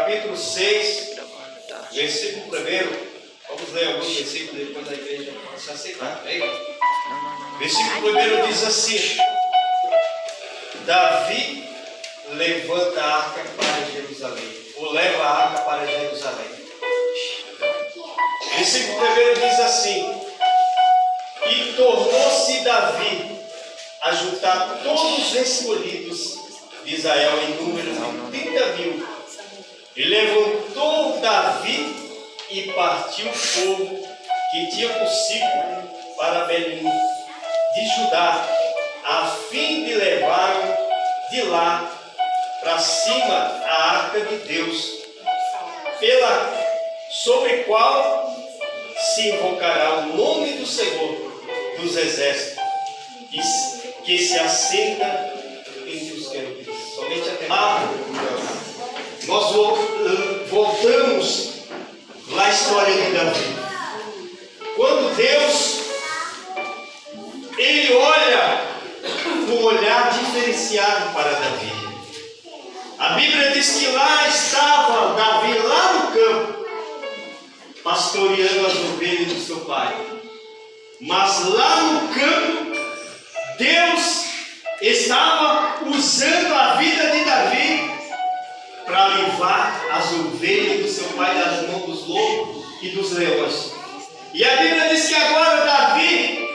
capítulo 6, versículo 1. Vamos ler alguns versículos depois da igreja se aceitar. Versículo 1 diz assim: Davi levanta a arca para Jerusalém, ou leva a arca para Jerusalém. Versículo 1 diz assim: E tornou-se Davi a juntar todos os escolhidos de Israel em número de 30.000. E levantou Davi e partiu o povo que tinha consigo para Belém de Judá, a fim de levar de lá para cima a arca de Deus, sobre qual se invocará o nome do Senhor dos exércitos, que se assenta entre os querubins. Somente até nós voltamos lá à história de Davi. Quando Deus ele olha com um olhar diferenciado para Davi. A Bíblia diz que lá estava Davi, lá no campo, pastoreando as ovelhas do seu pai. Mas lá no campo, Deus estava usando a vida de Davi para livrar as ovelhas do seu pai das mãos dos lobos e dos leões. E a Bíblia diz que agora Davi,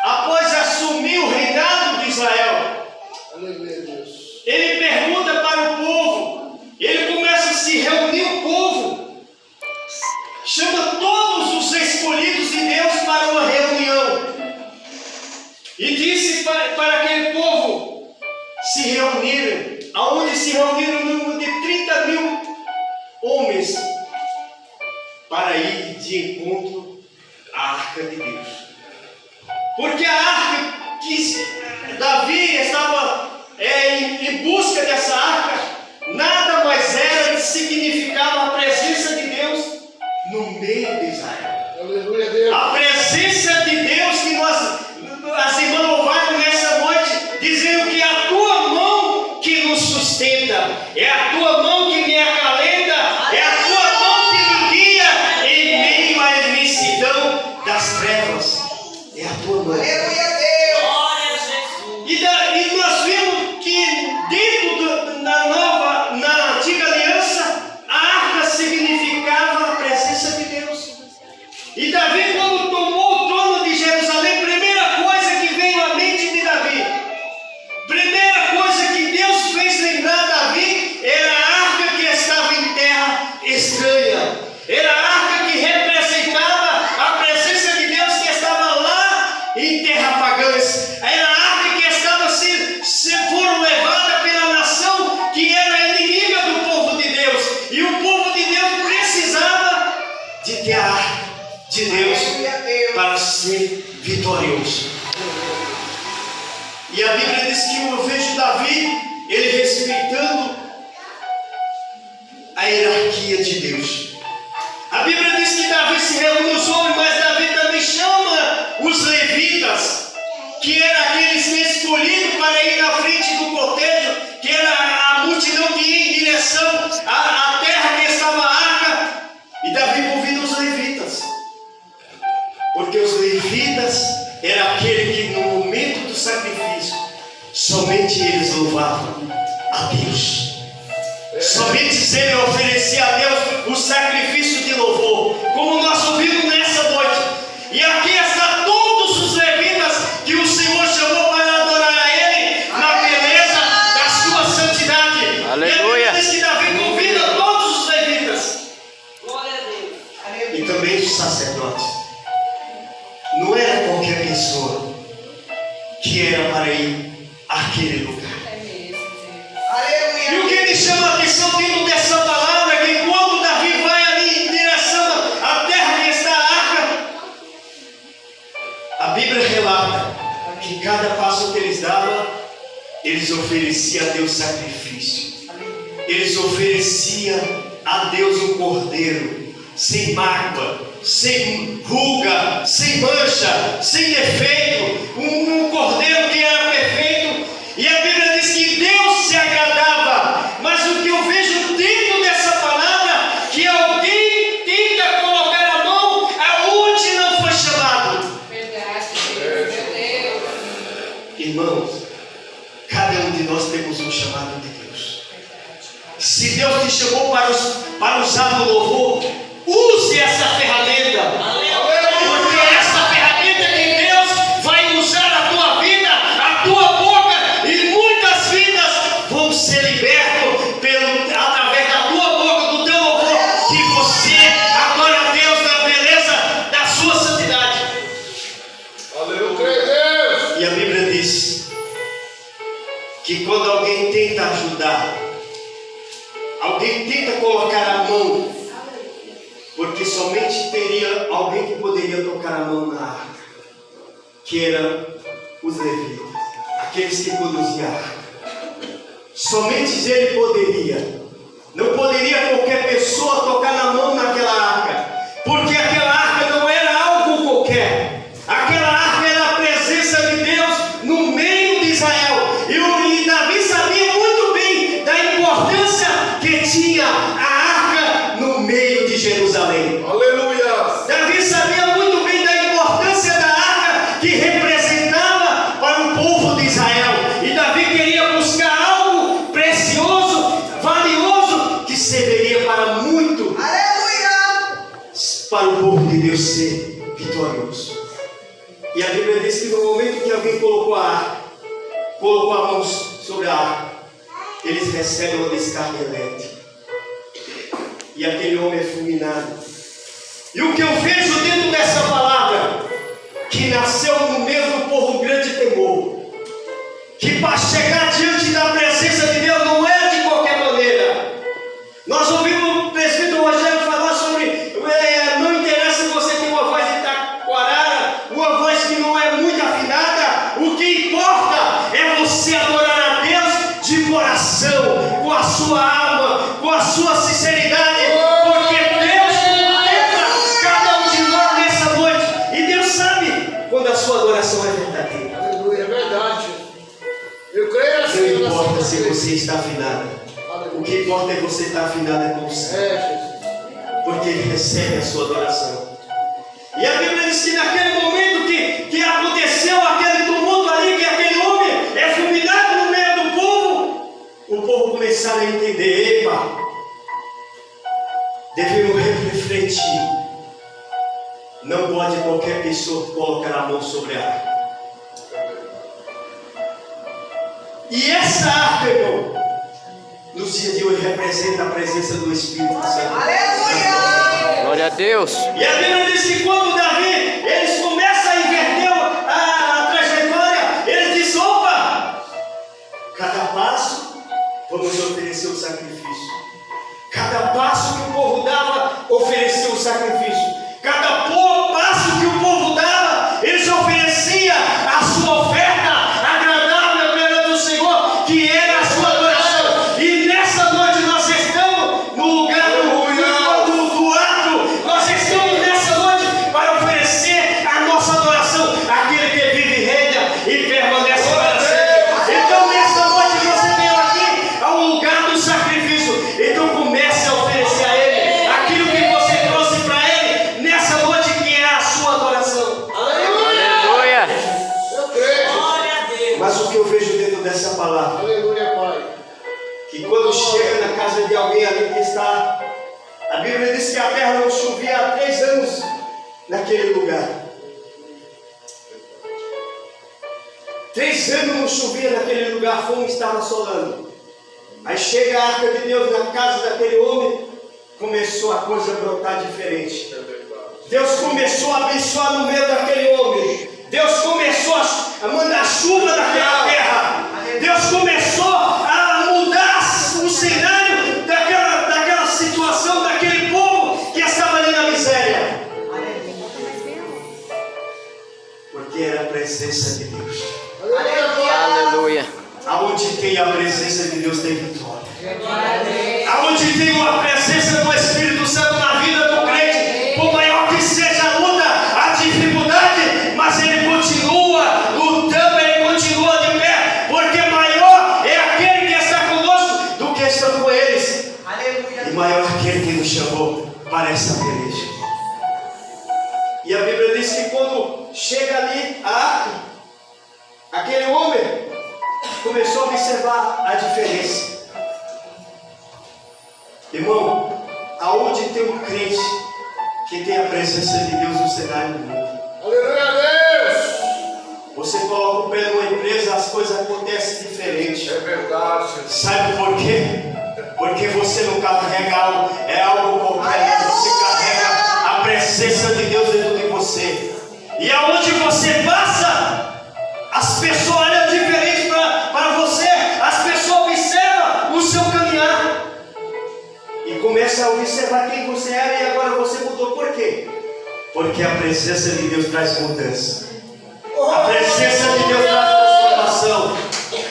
após assumir o reinado de Israel, ele pergunta para o povo, ele começa a se reunir o povo, chama todos os escolhidos de Deus para uma reunião e disse para aquele povo se reunirem, aonde se reuniram um número de 30.000 homens para ir de encontro à arca de Deus. Porque a arca que Davi estava em busca dessa arca, nada mais era que significava a presença de Deus no meio de Israel. Aleluia, Deus. A presença de Deus que as irmãs louvaram nessa noite, dizendo que é a tua mão que nos sustenta, é a tua mão que me acalenta, é a tua mão que me guia em meio à imensidão das trevas. É a tua mão. Aleluia, Deus. E nós vimos que dentro na antiga aliança, a arca significava a presença de Deus. E Davi, quando tomou o trono de Jerusalém, primeira coisa que veio à mente de Davi, primeira coisa que Deus fez lembrar Davi, era a arca que estava em terra estranha, era a arca que representava a presença de Deus que estava lá em terra pagãs, era a arca que estava foram levada pela nação que era inimiga do povo de Deus, e o povo de Deus precisava de ter a arca de Deus para ser vitorioso. E a Bíblia diz que eu vejo Davi, ele respeitando a hierarquia de Deus. A Bíblia diz que Davi se reúne os homens, mas Davi também chama os levitas, que eram aqueles escolhidos para ir na frente do cortejo, que era a multidão que ia em direção à terra que estava a arca. E Davi convida os levitas, porque os levitas eram aquele que no momento do sacrifício, somente eles louvavam a Deus. Somente ele oferecia a Deus o sacrifício de louvor, como nós ouvimos nessa noite. E aqui está todos os levitas que o Senhor chamou para adorar a Ele na beleza da sua santidade. Aleluia. E a Bíblia diz que Davi convida todos os levitas. Glória a Deus. E também os sacerdotes. Não era qualquer pessoa que era para ir àquele lugar. E o que me chama a atenção dentro dessa palavra é que quando Davi vai ali em direção à terra que está a arca, a Bíblia relata que cada passo que eles davam, eles ofereciam a Deus sacrifício. Eles ofereciam a Deus um cordeiro, sem mácula, sem ruga, sem mancha, sem defeito, um cordeiro que era perfeito. E a Bíblia diz que Deus se agradava, mas o que eu vejo dentro dessa Se Deus te chamou para usar no louvor, use essa ferramenta. Porque essa ferramenta que Deus vai usar a tua vida, a tua boca, e muitas vidas vão ser libertas através da tua boca, do teu louvor, que você adora a Deus na beleza da sua santidade. Aleluia. E a Bíblia diz que quando alguém tenta ajudar, alguém tenta colocar a mão, porque somente teria alguém que poderia tocar a mão na arca, que eram os levitas, aqueles que conduziam a arca. Somente ele poderia. Não poderia qualquer pessoa tocar na mão naquela arca, porque aquela arca não era algo qualquer. Aquela arca era a presença de Deus no meio de Israel. E Davi sabia muito bem da importância que tinha a arca no meio de Jerusalém. Aleluia. Davi sabia muito bem da importância da arca que representava para o povo de Israel. E Davi queria buscar algo precioso, valioso, que serviria para muito. Aleluia. Para o povo de Deus ser vitorioso. E a Bíblia diz que no momento que alguém colocou a mão sobre a arca, eles recebem uma descarga elétrica. E aquele homem é fulminado. E o que eu vejo dentro dessa palavra, que nasceu no meio do povo grande temor, que para chegar diante da presença de Deus não é de qualquer maneira. Nós ouvimos o presbítero Rogério falar sobre não interessa se você tem uma voz de taquarara, uma voz que não é muito afinada, o que importa é você adorar a Deus de coração, com a sua alma, com a sua sinceridade, porque Deus contempla cada um de nós nessa noite, e Deus sabe quando a sua adoração é verdadeira. Aleluia. É verdade. Eu creio assim. Não importa se você está afinado, o que importa é você estar afinado com o Senhor, Jesus. porque Ele recebe a sua adoração. E a Bíblia diz que naquele momento que aconteceu aquele tumulto ali, que aquele homem é fulminado no meio do povo, o povo começaram a entender: epa, devemos refletir. Não pode qualquer pessoa colocar a mão sobre a arca. E essa arca, irmão, nos dias de hoje representa a presença do Espírito Santo. Aleluia. Glória a Deus. E a Bíblia diz que quando Davi, eles começam a inverter a trajetória, ele diz: opa, cada passo vamos oferecer o sacrifício. Cada passo que o povo dava, oferecia o sacrifício. Cada passo que o povo dava, eles ofereciam a sua oferta agradável perante o Senhor, que era a sua adoração. E nessa noite nós estamos no lugar do ato, nós estamos nessa noite para oferecer a nossa adoração àquele que vive e reina e permanece para sempre. Então nessa noite você veio aqui ao lugar do sacrifício. Então comece a oferecer a Ele aquilo que você trouxe para Ele nessa noite, que é a sua adoração. Aleluia. Eu creio. Glória a Deus. Mas o que eu vejo dentro dessa palavra, Aleluia, Pai. que quando chega na casa de alguém ali que está, a Bíblia diz que a terra não chovia há 3 anos naquele lugar. 3 anos não chovia naquele lugar, a fome estava assolando. Aí chega a arca de Deus na casa daquele homem, começou a coisa a brotar diferente. Deus começou a abençoar no meio daquele homem. Deus começou a mandar chuva daquela terra. Deus começou a mudar o cenário daquela situação, daquele povo que estava ali na miséria. Porque era a presença de Deus. Aleluia, Pai. Aleluia. Aonde tem a presença de Deus tem vitória. Aonde tem a presença do Espírito Santo na vida do crente, por maior que seja a luta, a dificuldade, mas ele continua lutando, ele continua de pé, porque maior é aquele que está conosco do que está com eles. Aleluia. E maior é aquele que nos chamou para essa peleja. E a Bíblia diz que quando chega ali a arca, aquele homem começou a observar a diferença. Irmão, aonde tem um crente que tem a presença de Deus no cenário do mundo? Aleluia a Deus. Você coloca o pé numa empresa, as coisas acontecem diferente. É verdade, Jesus. Sabe por quê? Porque você não carrega algo, é algo qualquer, você carrega a presença de Deus dentro de você. E aonde você passa, as pessoas olham diferente para você, as pessoas observam o seu caminhar e começam a observar quem você era e agora você mudou. Por quê? Porque a presença de Deus traz mudança. A presença de Deus traz transformação.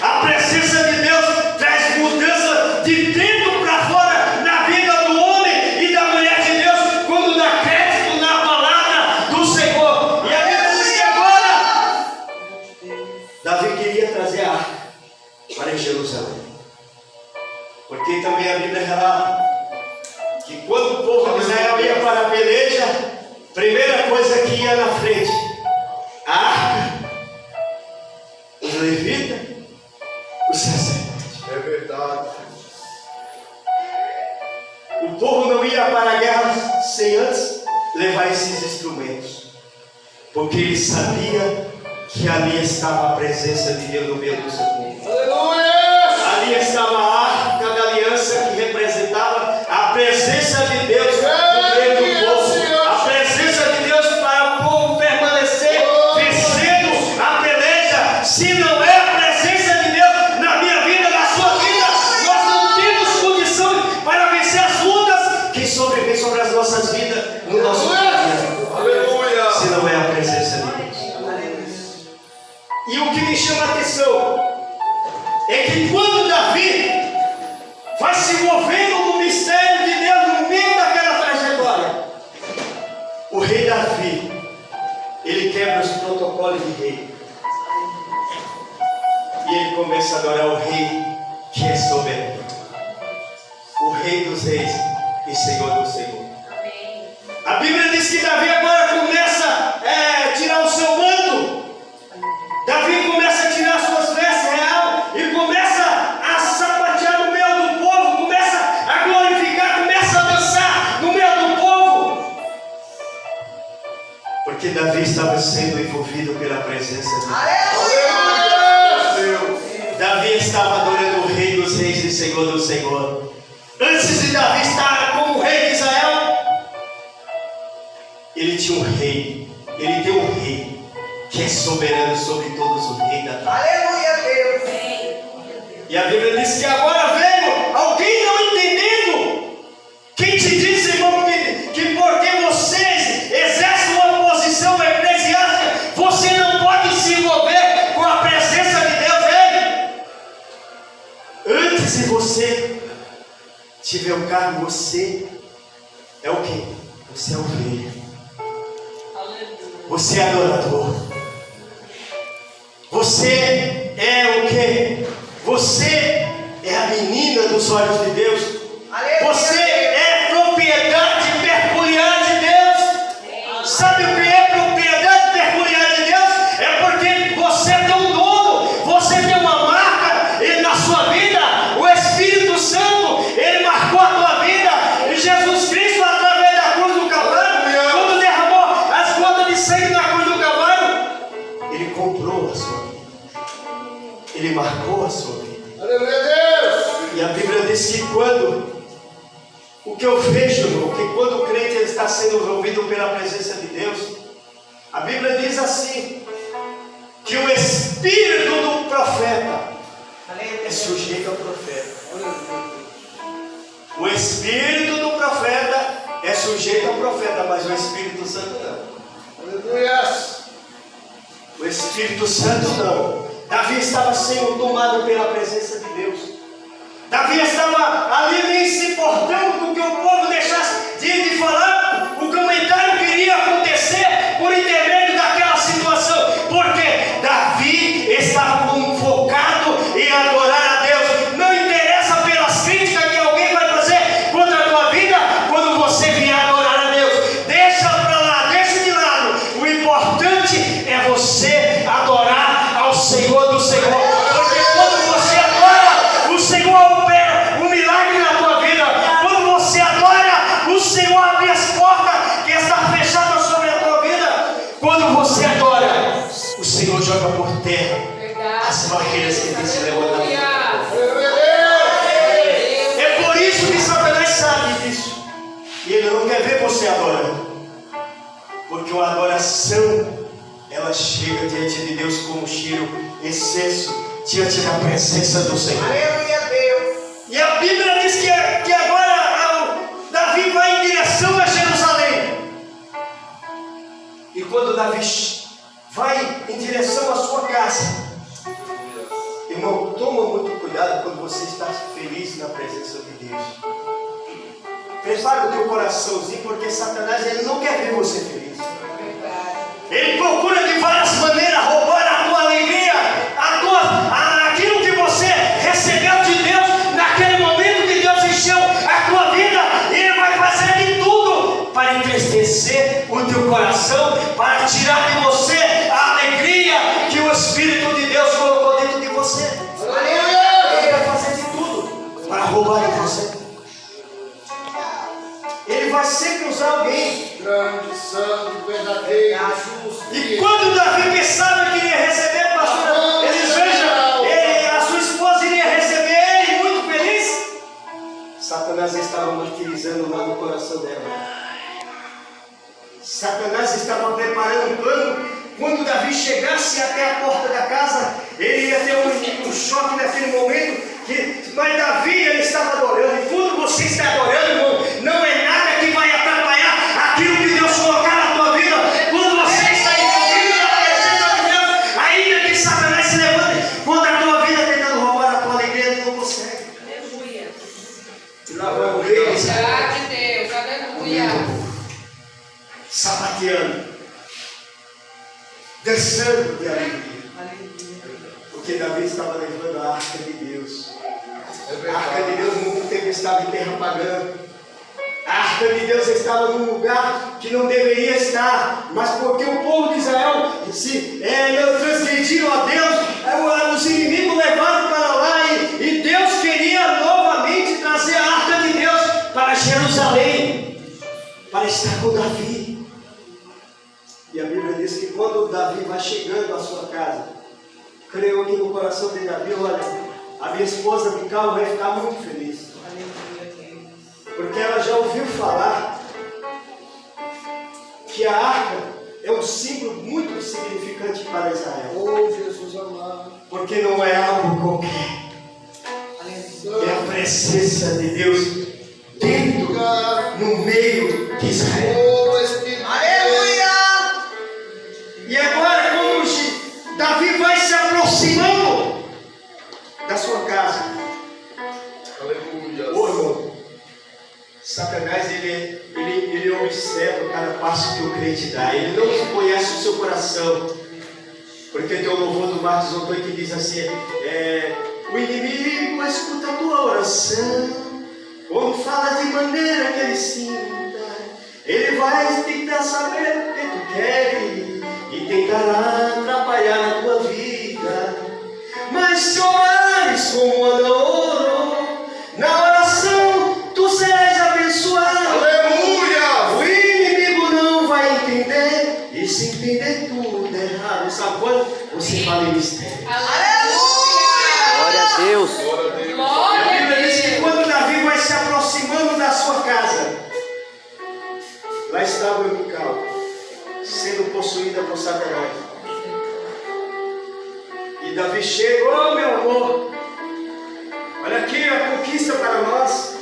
A presença de Deus traz mudança de dentro para fora na vida do homem e da mulher de Deus quando dá crédito na palavra do Senhor. E a Bíblia diz que agora Davi queria trazer a arca para Jerusalém, porque também a Bíblia relata que quando o povo de Israel ia para a peleja, primeira coisa que ia na frente, a arca, os levitas, os sacerdotes. É verdade. O povo não ia para a guerra sem antes levar esses instrumentos, porque ele sabia que ali estava a presença de Deus no meio do seu povo. Aleluia. Ali estava a arca da aliança que representava a presença de Deus no meio do povo, a presença de Deus para o povo permanecer vencendo a peleja. Se não é a presença de Deus na minha vida, na sua vida, nós não temos condição para vencer as lutas que sobrevêm sobre as nossas vidas no nosso dia a dia. Aleluia. Se não é a presença de Deus. E o que me chama a atenção é que quando Davi vai se movendo no mistério de Deus no meio daquela trajetória, o rei Davi, ele quebra os protocolos de rei e ele começa a adorar o rei que é soberano, o rei dos reis e Senhor do Senhor. A Bíblia diz que Davi agora começa a tirar o seu manto. Davi começa a tirar suas vestes real e começa a sapatear no meio do povo, começa a glorificar, começa a dançar no meio do povo, porque Davi estava sendo envolvido pela presença de Deus. Aleluia. Davi estava adorando o Rei dos Reis e Senhor do Senhor. Antes de Davi estar como rei de Israel, ele tinha um rei, ele tem um rei que é soberano sobre todos os reis da terra. Aleluia, Deus. E a Bíblia diz que agora veio alguém não entendendo. Quem te disse, irmão, que porque vocês exercem uma posição eclesiástica, você não pode se envolver com a presença de Deus, antes de você tiver um cargo, você é o quê? Você é ovelha. Você é adorador. Você é o quê? Você é a menina dos olhos de Deus. Você é propriedade peculiar de Deus. Sabe o que é propriedade peculiar de Deus? É porque você tem um dono, você tem uma marca na sua vida. O Espírito Santo, ele marcou a tua vida. E Jesus Cristo, através da cruz do Calvário, quando derramou as gotas de sangue na cruz do Calvário, ele comprou a sua vida. Ele marcou a sua vida. Aleluia a Deus. E a Bíblia diz que o que eu vejo, irmão, que quando o crente está sendo envolvido pela presença de Deus, a Bíblia diz assim, que o espírito do profeta é sujeito ao profeta. O espírito do profeta é sujeito ao profeta, mas o Espírito Santo não. Aleluia. O Espírito Santo não. Davi estava sendo tomado pela presença de Deus. Davi estava ali nem se importando com que o povo deixasse de falar. O comentário que iria acontecer por intermédio daquela situação. Porque Davi estava focado em adorar a Deus. Não interessa pelas críticas que alguém vai fazer contra a tua vida quando você vier adorar a Deus. Deixa para lá, deixa de lado. O importante é você adorar ao Senhor do Senhor. Porque quando você adora, o Senhor opera um milagre E Ele não quer ver você adorando. Porque a adoração, ela chega diante de Deus como um cheiro excesso diante da presença do Senhor. Aleluia, Deus. E a Bíblia diz que agora Davi vai em direção a Jerusalém. E quando Davi vai em direção à sua casa, irmão, toma muito cuidado quando você está feliz na presença de Deus. Prepara o teu coraçãozinho, porque Satanás ele não quer ver você feliz. Ele procura de várias maneiras roubar a tua alegria, aquilo que você recebeu de Deus, naquele momento que Deus encheu a tua vida. Ele vai fazer de tudo para entristecer o teu coração, para tirar de você a alegria que o Espírito de Deus colocou dentro de você. Ele vai fazer de tudo para roubar de você. Ele vai sempre usar alguém grande, santo, verdadeiro, justo. E quando Davi pensava que iria receber, pastor, eles vejam, a sua esposa iria receber ele muito feliz. Satanás estava martirizando lá no coração dela. Satanás estava preparando um plano. Quando Davi chegasse até a porta da casa, ele ia ter um choque naquele momento. Mas Davi, ele estava adorando. E quando você está adorando, irmão, não é nada que vai atrapalhar aquilo que Deus colocar na tua vida. Quando você está envolvido na presença de Deus, ainda que Satanás se levante contra a tua vida, tentando roubar a tua alegria, ele não consegue. Aleluia. E lá vai o rei, Glória a Deus. Aleluia. sapateando, dançando de alegria. Porque Davi estava levando a arca de Deus. A arca de Deus muito tempo estava em terra pagã. A arca de Deus estava num lugar que não deveria estar, mas porque o povo de Israel não transgrediram a Deus, os inimigos levaram para lá e Deus queria novamente trazer a arca de Deus para Jerusalém, para estar com Davi. E a Bíblia diz que quando Davi vai chegando à sua casa, creio que no coração de Davi, olha, a minha esposa Mical vai ficar muito feliz. Porque ela já ouviu falar que a arca é um símbolo muito significante para Israel. Oh, Jesus amado. Porque não é algo qualquer. É a presença de Deus dentro, no meio de Israel. Oh, Espírito. Aleluia. E agora, quando Davi vai se aproximando da sua casa, Aleluia. ô irmão, Satanás ele observa cada passo que o crente dá. Ele não conhece o seu coração. Porque tem o louvor do Marcos Antônio que diz assim: o inimigo escuta a tua oração, como fala de maneira que ele sinta. Ele vai tentar saber o que tu queres e tentará atrapalhar a tua vida. Mas se orares como anda ouro, na oração tu serás abençoado. Aleluia. O inimigo não vai entender, e se entender tudo errado, sabe quando você fala em mistério? Aleluia. Glória a Deus. Glória a Deus. Glória A Bíblia a diz que Deus. quando Davi vai se aproximando da sua casa, lá estava Mical, sendo possuída por Satanás. E Davi chega: ô meu amor, olha aqui a conquista para nós.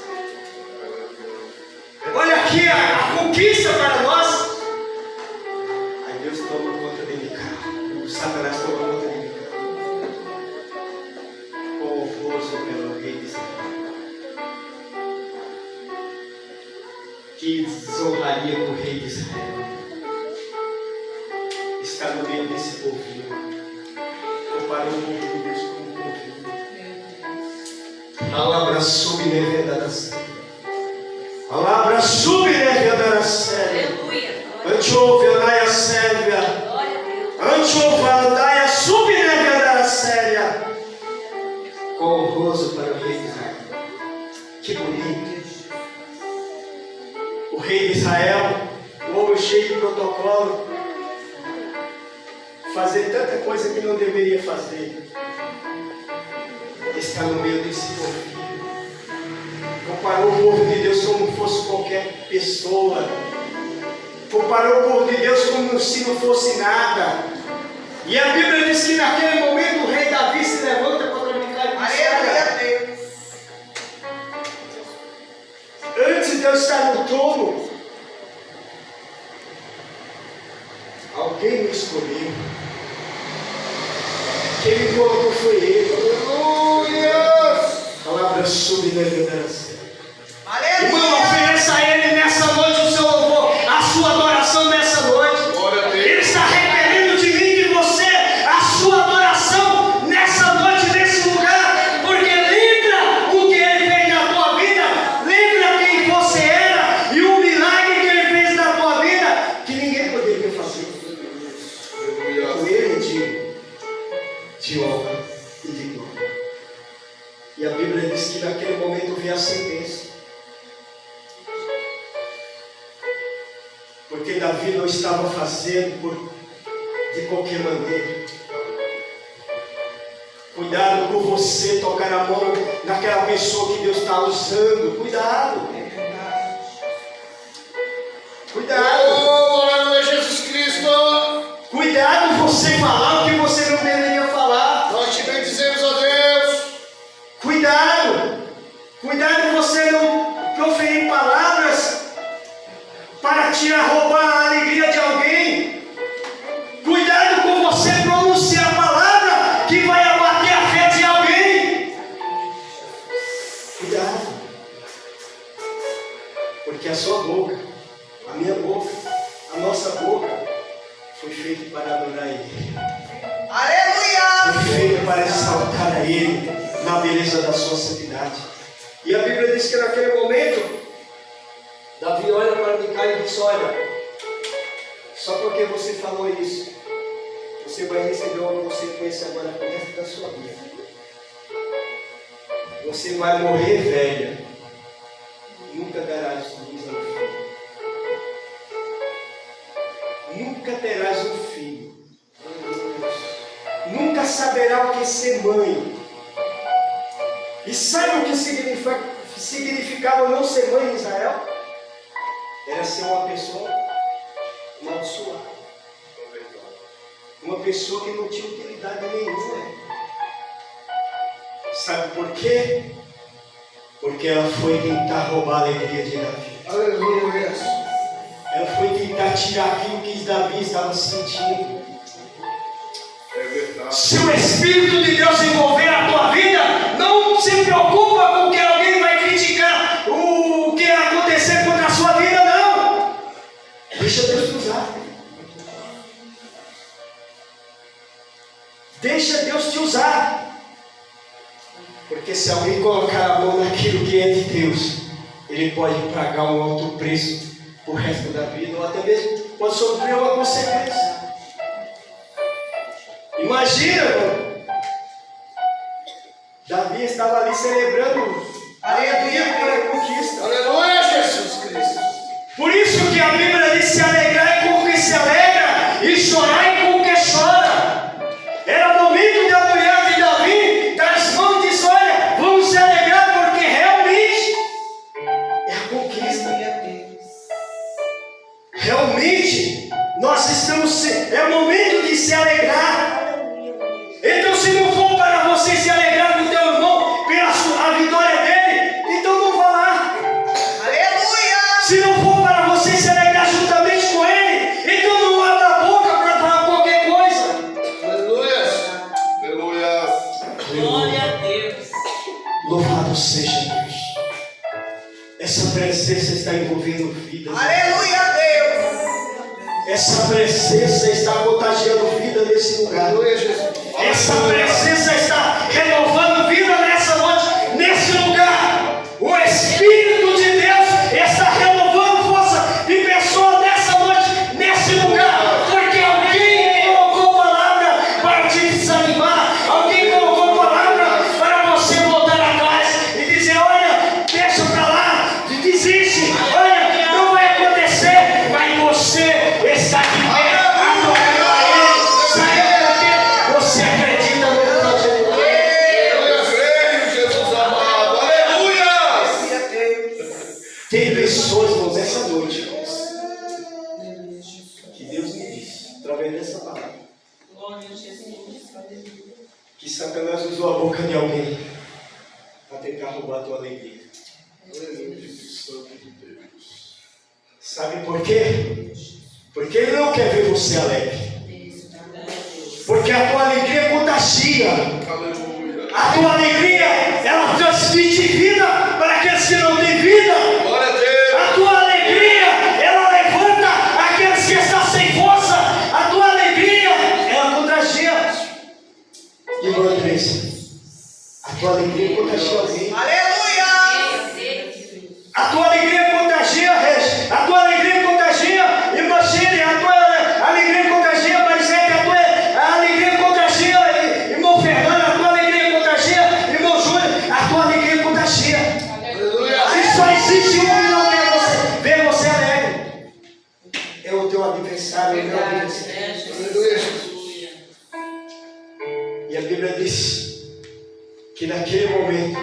Olha aqui a conquista para nós. Aí Deus toma conta de Mical. O Satanás toma conta de Mical. Confuso pelo rei de Israel. Que desonraria com o rei de Israel. Está no meio desse povinho. Comparou o povo de Deus com um povinho. Palavra subnevedada. Palavra subnevedada séria. Aleluia. Antiouve andai a sérvia. Glória a Deus. Antiouve andai a subnevedada séria. Honroso para o rei de Israel. Que bonito. O rei de Israel, o homem cheio de protocolo, fazer tanta coisa que não deveria fazer, está no meio desse povo. Comparou o povo de Deus como fosse qualquer pessoa. Comparou o povo de Deus como se não fosse nada. E a Bíblia diz que naquele momento o rei Davi se levanta contra Micaia e diz: Aleluia, Deus. antes de eu estar no trono, alguém me escolheu. Quem me colocou foi ele. Aleluia! Palavra sublevança. Irmão, ofereça a ele nessa noite o seu louvor, a sua adoração nessa noite. Glória a Deus. Ele está requerendo de mim e de você a sua adoração nessa noite, nesse lugar, porque lembra o que ele fez na tua vida, lembra quem você era e o milagre que ele fez na tua vida que ninguém poderia fazer. Com ele de honra e de glória. E a Bíblia diz que naquele momento veio a sentença. Porque Davi não estava fazendo de qualquer maneira. Cuidado com você tocar a mão naquela pessoa que Deus está usando. Cuidado. Cuidado. Glória a Jesus Cristo. Cuidado você falar o que você não deveria falar. Nós te bendizemos, ó Deus. Cuidado. Cuidado você não proferir palavras para roubar a alegria de alguém. Cuidado com você pronunciar a palavra que vai abater a fé de alguém. Cuidado. Porque a sua boca, a minha boca, a nossa boca foi feita para adorar Ele. Aleluia. Foi feita para exaltar a Ele na beleza da sua santidade. E a Bíblia diz que naquele momento Davi olha para Micaia e diz: olha, só porque você falou isso, você vai receber uma consequência agora pro resto da sua vida. Você vai morrer velha, nunca darás luz ao filho, nunca terás um filho, nunca saberá o que é ser mãe. E sabe o que significava não ser mãe em Israel? Era ser uma pessoa amaldiçoada. Uma pessoa que não tinha utilidade nenhuma. Sabe por quê? Porque ela foi tentar roubar a alegria de Davi. Aleluia. Ela foi tentar tirar aquilo que Davi estava sentindo. É verdade. Se o Espírito de Deus envolver a tua vida, não se preocupa com o que alguém vai criticar, o que acontecer contra a sua vida, não. Deixa Deus te usar. Deixa Deus te usar. Porque se alguém colocar a mão naquilo que é de Deus, ele pode pagar um alto preço o resto da vida, ou até mesmo pode sofrer uma consequência. Imagina, irmão. Davi estava ali celebrando a alegria pela conquista. Aleluia, Jesus Cristo. Por isso que a Bíblia diz: se alegrai com o que se alegra e chorai com o que chora. Era momento de a mulher de Davi dar as mãos e dizer: olha, vamos se alegrar, porque realmente é a conquista. Realmente nós estamos, é o momento de se alegrar. Então, se não for para você se alegrar com o teu irmão pela a vitória dele, então não vá lá. Aleluia. Se não for para você se alegrar juntamente com ele, então não abra a boca para falar qualquer coisa. Aleluia. Aleluia. Glória a Deus. Louvado seja Deus. Essa presença está envolvendo vidas. Aleluia, Deus. Essa presença está contagiando vida nesse lugar. Aleluia, Jesus. Essa presença está renovando vida nessa noite, nesse lugar. O Espírito de Deus está renovando força de pessoas nessa noite, nesse lugar. Porque alguém colocou palavra para te desanimar. Alguém colocou palavra para você voltar atrás e dizer: olha, deixa para lá, desiste, olha, não vai acontecer. Mas você está de pé, adorando a Ele. Sabe por quê? Você acredita no projeto dele. Tem pessoas, irmãos, nessa noite, que Deus me disse, através dessa palavra, que Satanás usou a boca de alguém para tentar roubar a tua alegria. Sabe por quê? Porque ele não quer ver você alegre. Porque a tua alegria contagia. A tua alegria, ela transmite vida para aqueles que não têm vida. A tua alegria, ela levanta aqueles que estão sem força. A tua alegria, ela contagia. Irmã Andressa, a tua alegria contagia alguém. Aleluia! A tua alegria contagia, Regis. A tua alegria contagia, irmã Shirley. A tua alegria contagia, Marisete. A tua alegria contagia, irmão Fernando. A tua alegria contagia, irmão Júlio. A tua alegria contagia. E só existe um que não quer ver você alegre. É o teu adversário, é o meu adversário. E a Bíblia diz que naquele momento,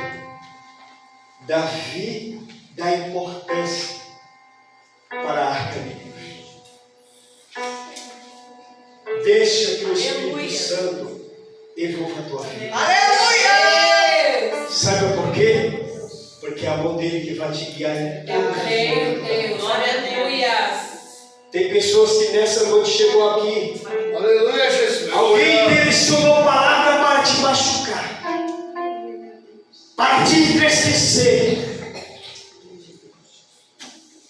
Davi dá importância para a arca de Deus. Deixa que o Espírito Santo envolva a tua vida. Aleluia! Sabe por quê? Porque é a mão dele que vai te guiar em todas as Deus, aleluia. Tem pessoas que nessa noite chegou aqui. Aleluia, Jesus. Alguém direcionou palavra para te machucar, para te entristecer.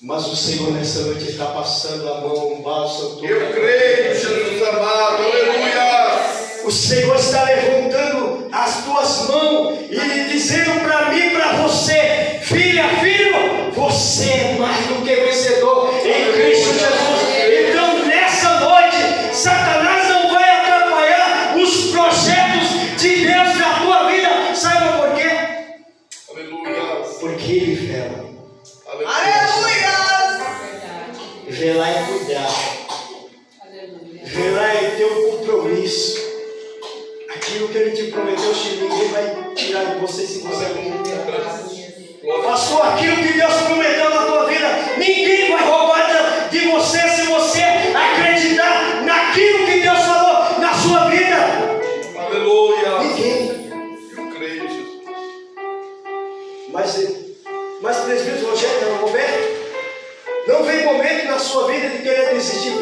Mas o Senhor nessa noite está passando a mão, um bálsamo. Eu creio, Jesus amado. Aleluia. O Senhor está levantando as tuas mãos e dizendo para mim e para você: filha, filho, você é mais do que vencedor em Cristo Jesus. Então nessa noite, Satanás não vai atrapalhar os projetos de Deus na tua vida. Saiba por quê? Aleluia. Porque Ele vela. Aleluia! Velar é cuidar. Velar é ter um compromisso. Aquilo que Ele te prometeu, ninguém vai tirar de você se você não. Pastor, aquilo que Deus prometeu na tua vida, ninguém vai roubar de você se você acreditar naquilo que Deus falou na sua vida. Aleluia. Ninguém. Eu creio, Jesus. Mas presbítero Rogério, Roberto, não vem momento na sua vida de querer desistir.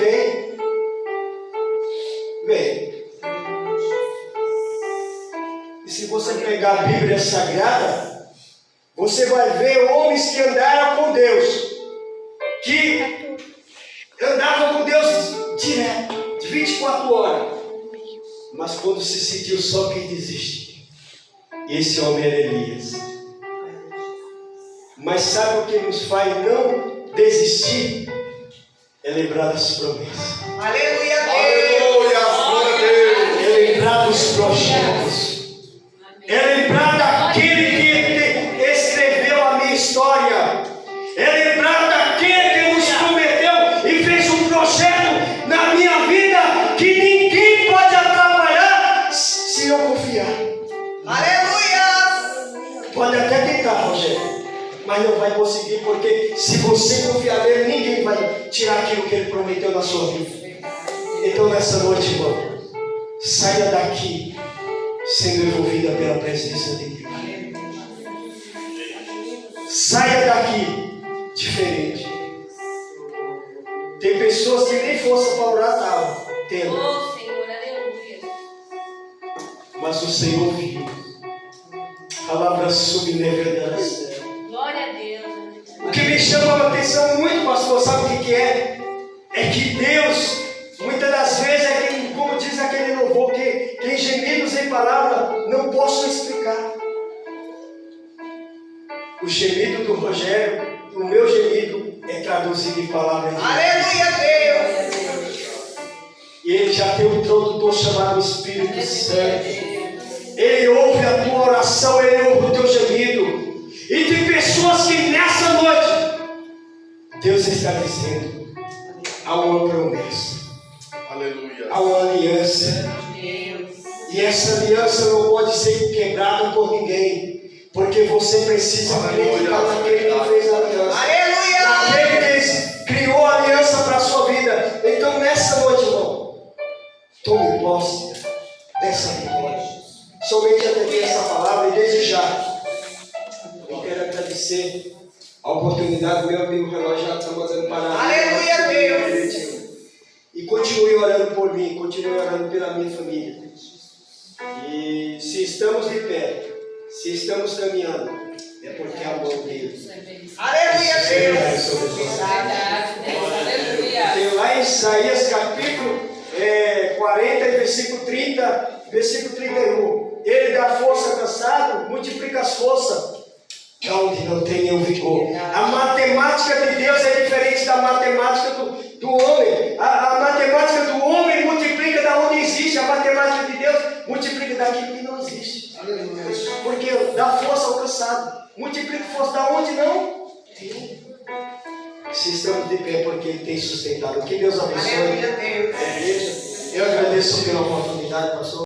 Vem. E se você pegar a Bíblia Sagrada, você vai ver homens que andaram com Deus, que andavam com Deus direto, de 24 horas. Mas quando se sentiu só, quem desiste? E esse homem era Elias. Mas sabe o que nos faz não desistir? É lembrar das promessas. Aleluia, Deus! Aleluia. Glória a Deus. É lembrar dos projetos. É lembrar daquele que escreveu a minha história. É lembrar daquele que nos prometeu e fez um projeto na minha vida que ninguém pode atrapalhar se eu confiar. Aleluia! Pode até tentar, Rogério, mas não vai conseguir, porque se você confiar nele, ninguém vai tirar aquilo que ele prometeu na sua vida. Então nessa noite, irmão, saia daqui sendo envolvida pela presença de Deus. Saia daqui diferente. Tem pessoas que nem força para orar estavam tendo, Oh, Senhor, aleluia. mas o Senhor viu. Palavra subnevedança. Glória a Deus. O que me chama a atenção muito, pastor, sabe o que é? É que Deus, muitas das vezes, é quem, como diz aquele louvor, que em gemidos em palavra não posso explicar. O gemido do Rogério, o meu gemido, é traduzido em palavras. Aleluia, Deus! E ele já tem um tradutor chamado Espírito Santo. Ele ouve a tua oração, ele ouve o teu gemido. E tem pessoas que nessa noite, Deus está dizendo, há uma promessa, Aleluia. há uma aliança. E essa aliança não pode ser quebrada por ninguém, porque você precisa acreditar naquele que fez a aliança. Aleluia! a oportunidade, meu amigo, o relógio já está mandando parar. Aleluia, Deus. E continue orando por mim, continue orando pela minha família. E se estamos de pé, se estamos caminhando, é porque a mão dele. Aleluia, Deus. Verdade, Deus. Aleluia. Tem lá em Isaías capítulo 40, versículo 30, versículo 31. Ele dá força ao cansado, multiplica as forças onde não tem nenhum vigor. A matemática de Deus é diferente da matemática do homem. A matemática do homem multiplica da onde existe. A matemática de Deus multiplica daquilo que não existe. Porque dá força ao cansado. Multiplica força da onde não tem. Se estamos de pé, porque Ele tem sustentado. Que Deus abençoe. Aleluia, Deus. Eu agradeço pela oportunidade, pastor.